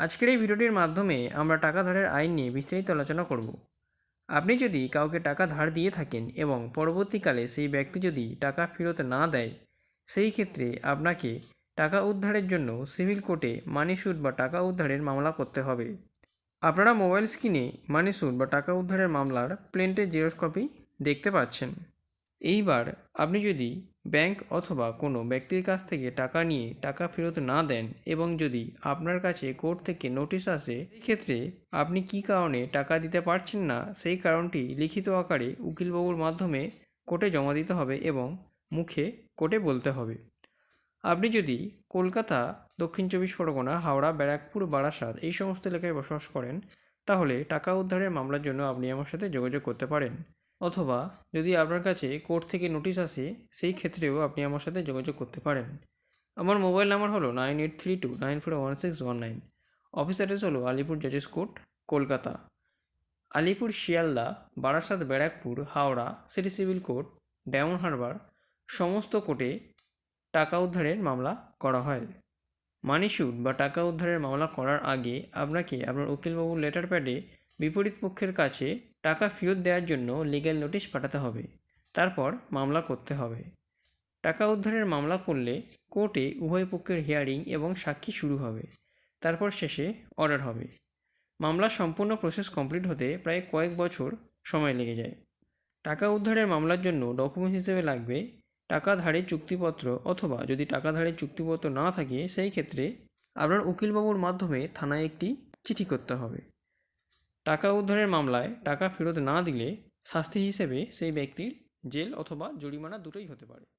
আজকের এই ভিডিওটির মাধ্যমে আমরা টাকা ধারের আইন নিয়ে বিস্তারিত আলোচনা করব। আপনি যদি কাউকে টাকা ধার দিয়ে থাকেন এবং পরবর্তীকালে সেই ব্যক্তি যদি টাকা ফেরত না দেয়, সেই ক্ষেত্রে আপনাকে টাকা উদ্ধারের জন্য সিভিল কোর্টে মানি স্যুট বা টাকা উদ্ধারের মামলা করতে হবে। আপনারা মোবাইল স্ক্রিনে মানি স্যুট বা টাকা উদ্ধারের মামলার প্রিন্টের জেরক্স কপি দেখতে পাচ্ছেন। এইবার আপনি যদি ব্যাংক অথবা কোনো ব্যক্তির কাছ থেকে টাকা নিয়ে টাকা ফেরত না দেন এবং যদি আপনার কাছে কোর্ট থেকে নোটিশ আসে, সেক্ষেত্রে আপনি কী কারণে টাকা দিতে পারছেন না সেই কারণটি লিখিত আকারে উকিলবাবুর মাধ্যমে কোর্টে জমা দিতে হবে এবং মুখে কোর্টে বলতে হবে। আপনি যদি কলকাতা, দক্ষিণ চব্বিশ পরগনা, হাওড়া, ব্যারাকপুর, বারাসাত এই সমস্ত এলাকায় বসবাস করেন, তাহলে টাকা উদ্ধারের মামলার জন্য আপনি আমার সাথে যোগাযোগ করতে পারেন। অথবা যদি আপনার কাছে কোর্ট থেকে নোটিশ আসে, সেই ক্ষেত্রেও আপনি আমার সাথে যোগাযোগ করতে পারেন। আমার মোবাইল নাম্বার হলো 9832941619। অফিস অ্যাড্রেস হলো আলিপুর জাজেস court, Kolkata. Alipore, Sealdah, Barasat, Barrackpore, Howrah city civil court, Diamond Harbour সমস্ত কোর্টে টাকা উদ্ধারের মামলা করা হয়। মানি স্যুট বা টাকা উদ্ধারের মামলা করার আগে আপনাকে আপনার উকিলবাবুর লেটার প্যাডে বিপরীত পক্ষের কাছে টাকা ফেরত দেওয়ার জন্য লিগ্যাল নোটিশ পাঠাতে হবে। তারপর মামলা করতে হবে। টাকা উদ্ধারের মামলা করলে কোর্টে উভয় পক্ষের হিয়ারিং এবং সাক্ষী শুরু হবে। তারপর শেষে অর্ডার হবে। মামলার সম্পূর্ণ প্রসেস কমপ্লিট হতে প্রায় কয়েক বছর সময় লেগে যায়। টাকা উদ্ধারের মামলার জন্য ডকুমেন্টস হিসেবে লাগবে টাকা ধারের চুক্তিপত্র, অথবা যদি টাকা ধারের চুক্তিপত্র না থাকে সেই ক্ষেত্রে আপনার উকিলবাবুর মাধ্যমে থানায় একটি চিঠি করতে হবে। টাকা উদ্ধারের মামলায় টাকা ফেরত না দিলে শাস্তি হিসেবে সেই ব্যক্তির জেল অথবা জরিমানা দুটোই হতে পারে।